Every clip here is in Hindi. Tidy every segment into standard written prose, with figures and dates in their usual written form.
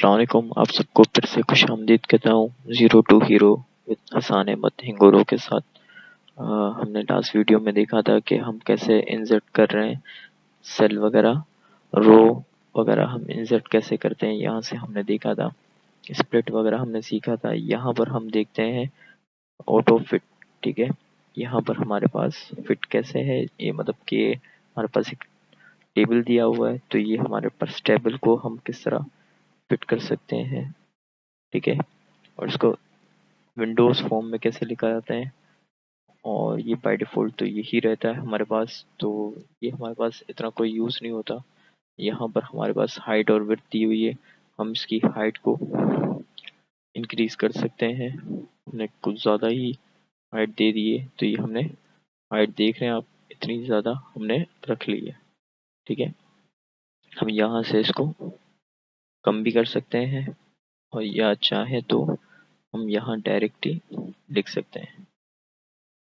अस्सलाम वालेकुम। आप सबको फिर से खुश आमदीद कहता हूँ zero to hero with Hasan Ahmed Hingoro के साथ। हमने लास्ट वीडियो में देखा था कि हम कैसे इंसर्ट कर रहे हैं सेल वगैरह, रो वगैरह हम इंसर्ट कैसे करते हैं। यहाँ से हमने देखा था, स्प्लिट वगैरह हमने सीखा था। यहाँ पर हम देखते हैं ऑटो फिट। ठीक है, यहाँ पर हमारे पास फिट कैसे है, ये मतलब कि हमारे पास एक टेबल दिया हुआ है, तो ये हमारे पास टेबल को हम किस तरह फिट कर सकते हैं। ठीक है, और इसको विंडोज़ फॉर्म में कैसे लिखा जाता है, और ये बाय डिफ़ॉल्ट तो यही रहता है हमारे पास, तो ये हमारे पास इतना कोई यूज़ नहीं होता। यहाँ पर हमारे पास हाइट और विड्थ दी हुई है, हम इसकी हाइट को इंक्रीज़ कर सकते हैं। हमने कुछ ज़्यादा ही हाइट दे दी है, तो ये हमने हाइट देख रहे हैं आप, इतनी ज़्यादा हमने रख ली है। ठीक है, हम यहाँ से इसको कम भी कर सकते हैं, और या चाहे तो हम यहाँ डायरेक्ट ही लिख सकते हैं।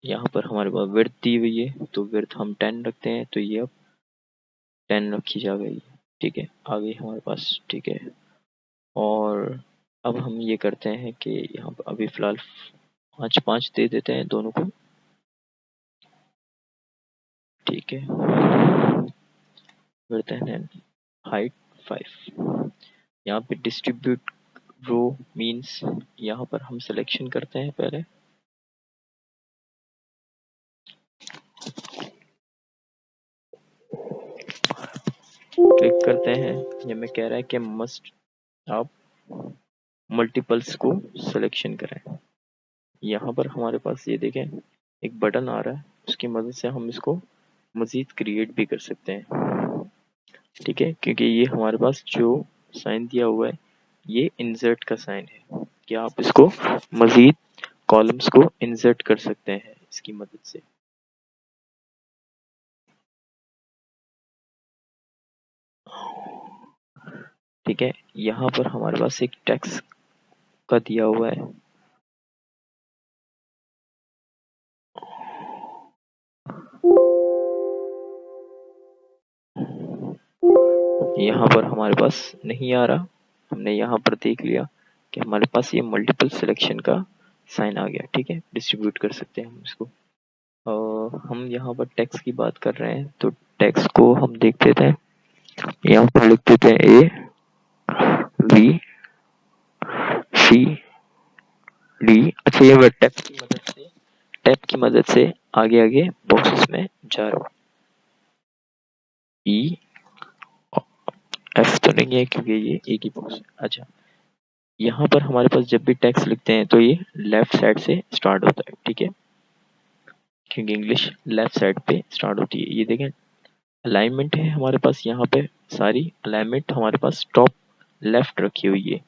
यहाँ पर हमारे पास विड्थ दी हुई है, तो विड्थ हम 10 रखते हैं, तो ये अब 10 रखी जा गई। ठीक है, आ गई हमारे पास। ठीक है, और अब हम ये करते हैं कि यहाँ पर अभी फ़िलहाल 5-5 दे देते हैं दोनों को। ठीक है, विड्थ एंड हाइट 5। यहाँ पे डिस्ट्रीब्यूट रो मीन्स यहाँ पर हम सिलेक्शन करते हैं पहले। क्लिक करते हैं, ये में कह रहा है कि मस्ट आप मल्टीपल्स को सिलेक्शन करें। यहाँ पर हमारे पास ये देखें एक बटन आ रहा है, उसकी मदद से हम इसको मज़ीद क्रिएट भी कर सकते हैं। ठीक है, क्योंकि ये हमारे पास जो साइन दिया हुआ है ये इंसर्ट का साइन है, कि आप इसको मज़ीद कॉलम्स को इंसर्ट कर सकते हैं इसकी मदद से। ठीक है, यहाँ पर हमारे पास एक टेक्स्ट का दिया हुआ है, यहाँ पर हमारे पास नहीं आ रहा। हमने यहाँ पर देख लिया कि हमारे पास ये मल्टीपल सिलेक्शन का साइन आ गया। ठीक है, डिस्ट्रीब्यूट कर सकते हैं हम इसको। हम यहाँ पर टेक्स्ट की बात कर रहे हैं, तो टेक्स्ट को हम देख लेते हैं। यहाँ पर लिख देते हैं A B C D। अच्छा, ये टैब की मदद से आगे आगे बॉक्सेस में जा रहा हूँ। E F तो नहीं है क्योंकि ये एक ही बॉक्स है। अच्छा, यहाँ पर हमारे पास जब भी टेक्स्ट लिखते हैं तो ये लेफ्ट साइड से स्टार्ट होता है। ठीक है, क्योंकि इंग्लिश लेफ्ट साइड पे स्टार्ट होती है। ये देखें अलाइनमेंट है हमारे पास, यहाँ पे सारी अलाइनमेंट हमारे पास टॉप लेफ्ट रखी हुई है।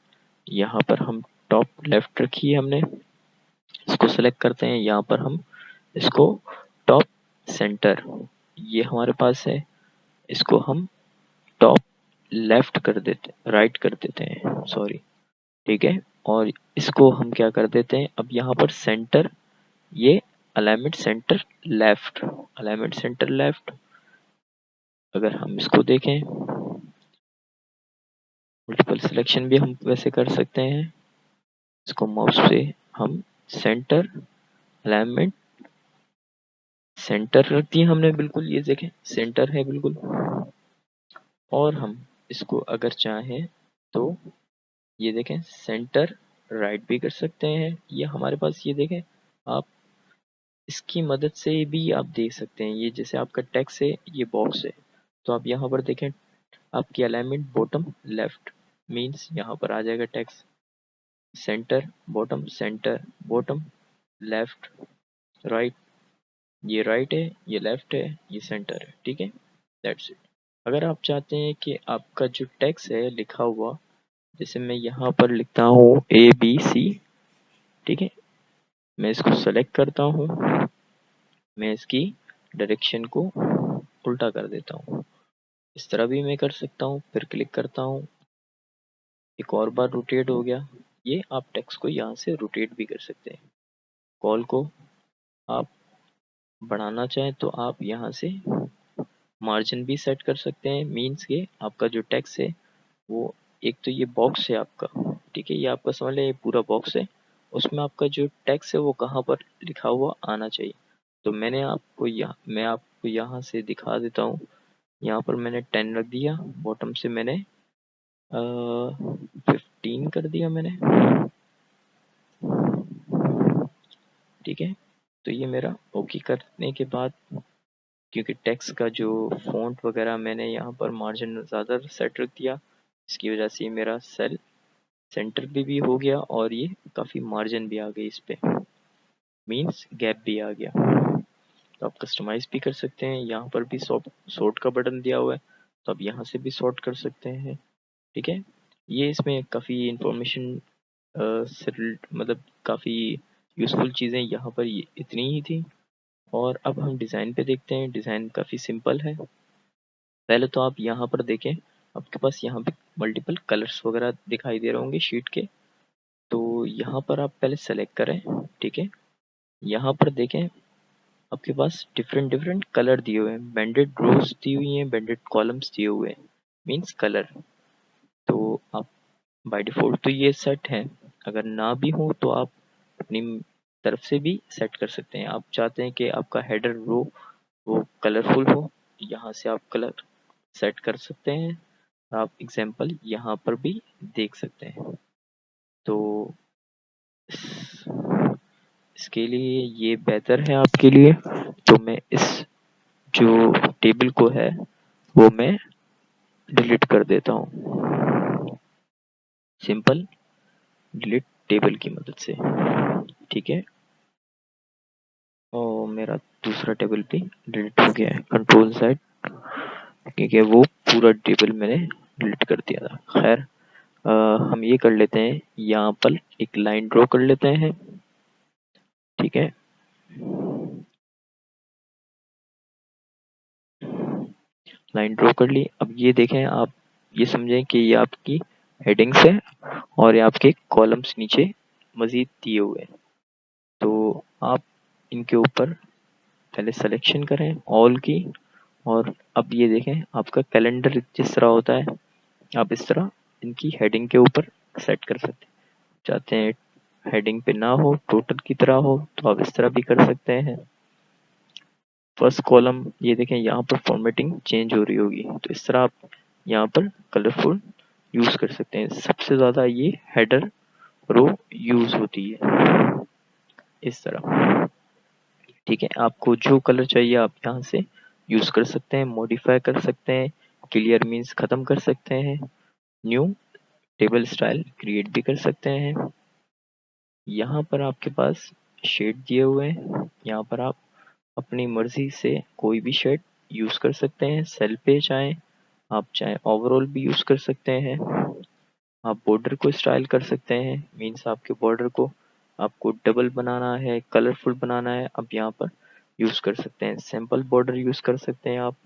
यहाँ पर हम टॉप लेफ्ट रखी है हमने, इसको सेलेक्ट करते हैं। यहाँ पर हम इसको टॉप सेंटर ये हमारे पास है, इसको हम टॉप लेफ्ट कर देते, राइट कर देते हैं, सॉरी। ठीक है, और इसको हम क्या कर देते हैं, अब यहाँ पर सेंटर, ये अलाइनमेंट सेंटर लेफ्ट। अगर हम इसको देखें, मल्टीपल सिलेक्शन भी हम वैसे कर सकते हैं। इसको माउस से हम सेंटर अलाइनमेंट सेंटर रख दिया हमने, बिल्कुल ये देखें सेंटर है बिल्कुल। और हम इसको अगर चाहें तो ये देखें सेंटर राइट भी कर सकते हैं। ये हमारे पास ये देखें आप, इसकी मदद से भी आप देख सकते हैं। ये जैसे आपका टेक्स्ट है, ये बॉक्स है, तो आप यहाँ पर देखें आपकी अलाइनमेंट बॉटम लेफ्ट मीन्स यहाँ पर आ जाएगा text centre bottom left right. ये राइट है, ये लेफ्ट है, ये सेंटर है। ठीक है, दैट्स इट। अगर आप चाहते हैं कि आपका जो टेक्स्ट है लिखा हुआ, जैसे मैं यहाँ पर लिखता हूँ ABC। ठीक है, मैं इसको सेलेक्ट करता हूँ, मैं इसकी डायरेक्शन को उल्टा कर देता हूँ। इस तरह भी मैं कर सकता हूँ, फिर क्लिक करता हूँ, एक और बार रोटेट हो गया। ये आप टेक्स्ट को यहाँ से रोटेट भी कर सकते हैं। कॉल को आप बढ़ाना चाहें तो आप यहाँ से मार्जिन भी सेट कर सकते हैं, मीन्स के आपका जो टेक्स्ट है वो एक तो ये बॉक्स है आपका, ठीक है, ये आपका समझ लें ये पूरा बॉक्स है, उसमें आपका जो टेक्स्ट है वो कहाँ पर लिखा हुआ आना चाहिए। तो मैं आपको यहाँ से दिखा देता हूँ। यहाँ पर मैंने 10 रख दिया, बॉटम से मैंने 15 कर दिया मैंने, ठीक है। तो ये मेरा ओके करने के बाद, क्योंकि टेक्स्ट का जो फ़ॉन्ट वगैरह मैंने यहाँ पर मार्जिन ज़्यादा सेट रख दिया, इसकी वजह से मेरा सेल सेंटर पे भी हो गया और ये काफ़ी मार्जिन भी आ गई इस पे, मीन्स गैप भी आ गया। तो आप कस्टमाइज़ भी कर सकते हैं, यहाँ पर भी सॉर्ट का बटन दिया हुआ है, तो आप यहाँ से भी सॉर्ट कर सकते हैं, ठीक है। ये इसमें काफ़ी इंफॉर्मेशन मतलब काफ़ी यूज़फुल चीज़ें यहाँ पर ये इतनी ही थी। और अब हम डिज़ाइन पे देखते हैं। डिज़ाइन काफ़ी सिंपल है। पहले तो आप यहाँ पर देखें, आपके पास यहाँ पे मल्टीपल कलर्स वगैरह दिखाई दे रहे होंगे शीट के। तो यहाँ पर आप पहले सेलेक्ट करें, ठीक है। यहाँ पर देखें, आपके पास डिफरेंट डिफरेंट कलर दिए हुए हैं, बेंडेड रोज दी हुई हैं, बेंडेड कॉलम्स दिए हुए हैं, मीन्स कलर। तो आप बाय डिफ़ॉल्ट तो ये सेट है, अगर ना भी हो तो आप अपनी तरफ से भी सेट कर सकते हैं। आप चाहते हैं कि आपका हेडर रो वो कलरफुल हो, यहाँ से आप कलर सेट कर सकते हैं। आप एग्जांपल यहाँ पर भी देख सकते हैं। तो इसके लिए ये बेहतर है आपके लिए। तो मैं इस जो टेबल को है वो मैं डिलीट कर देता हूँ, सिंपल डिलीट टेबल की मदद से, ठीक है। और मेरा दूसरा टेबल भी डिलीट हो गया है, कंट्रोल Z, क्योंकि वो पूरा टेबल मैंने डिलीट कर दिया था। खैर, हम ये कर लेते हैं, यहाँ पर एक लाइन ड्रॉ कर लेते हैं, ठीक है। लाइन ड्रॉ कर ली। अब ये देखें, आप ये समझें कि ये आपकी हेडिंग्स है और ये आपके कॉलम्स नीचे मजीद दिए हुए हैं। तो आप इनके ऊपर पहले सिलेक्शन करें ऑल की, और अब ये देखें आपका कैलेंडर जिस तरह होता है, आप इस तरह इनकी हेडिंग के ऊपर सेट कर सकते हैं। चाहते हैं हेडिंग पे ना हो, टोटल की तरह हो, तो आप इस तरह भी कर सकते हैं। फर्स्ट कॉलम ये देखें, यहाँ पर फॉर्मेटिंग चेंज हो रही होगी, तो इस तरह आप यहाँ पर कलरफुल यूज कर सकते हैं। सबसे ज्यादा ये हेडर रो यूज होती है इस तरह, ठीक है। आपको जो कलर चाहिए आप यहाँ से यूज कर सकते हैं, मॉडिफाई कर सकते हैं, क्लियर मीन्स खत्म कर सकते हैं, न्यू टेबल स्टाइल क्रिएट भी कर सकते हैं। यहाँ पर आपके पास शेड दिए हुए हैं, यहाँ पर आप अपनी मर्जी से कोई भी शेड यूज कर सकते हैं। सेल पे आप चाहें ओवरऑल भी यूज कर सकते हैं। आप बॉर्डर को स्टाइल कर सकते हैं, मीन्स आपके बॉर्डर को आपको डबल बनाना है, कलरफुल बनाना है, आप यहाँ पर यूज कर सकते हैं। सिंपल बॉर्डर यूज कर सकते हैं आप।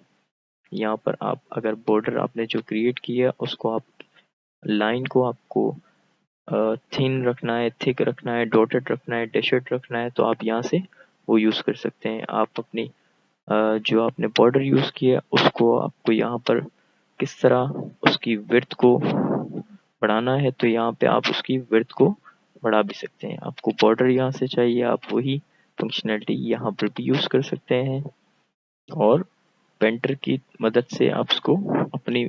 यहाँ पर आप अगर बॉर्डर आपने जो क्रिएट किया उसको आप लाइन को आपको थिन रखना है, थिक रखना है, डॉटेड रखना है, डैशड रखना है, तो आप यहाँ से वो यूज कर सकते हैं। आप अपनी जो आपने बॉर्डर यूज किया उसको आपको यहाँ पर किस तरह उसकी विड्थ को बढ़ाना है, तो यहाँ पे आप उसकी विड्थ को बढ़ा भी सकते हैं। आपको बॉर्डर यहाँ से चाहिए, आप वही फंक्शनैलिटी यहाँ पर भी यूज कर सकते हैं, और पेंटर की मदद से आप उसको अपनी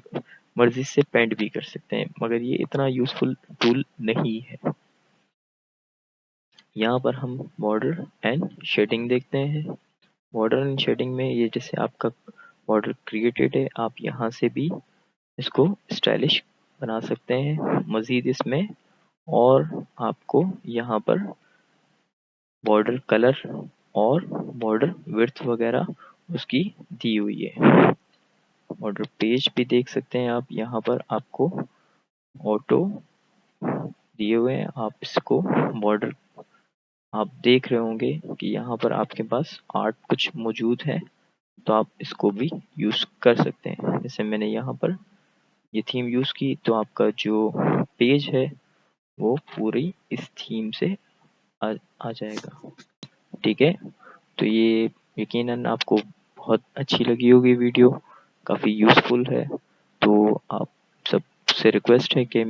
मर्जी से पेंट भी कर सकते हैं, मगर ये इतना यूजफुल टूल नहीं है। यहाँ पर हम बॉर्डर एंड शेडिंग देखते हैं। बॉर्डर एंड शेडिंग में ये जैसे आपका बॉर्डर क्रिएटेड है, आप यहाँ से भी इसको स्टाइलिश बना सकते हैं मजीद इसमें। और आपको यहाँ पर बॉर्डर कलर और बॉर्डर विड्थ वगैरह उसकी दी हुई है। बॉर्डर पेज भी देख सकते हैं आप, यहाँ पर आपको ऑटो दिए हुए हैं। आप इसको बॉर्डर आप देख रहे होंगे कि यहाँ पर आपके पास आर्ट कुछ मौजूद है, तो आप इसको भी यूज कर सकते हैं। जैसे मैंने यहाँ पर ये थीम यूज की, तो आपका जो पेज है वो पूरी इस थीम से आ जाएगा, ठीक है। तो ये यकीनन आपको बहुत अच्छी लगी होगी वीडियो, काफ़ी यूज़फुल है। तो आप सब आपसे रिक्वेस्ट है कि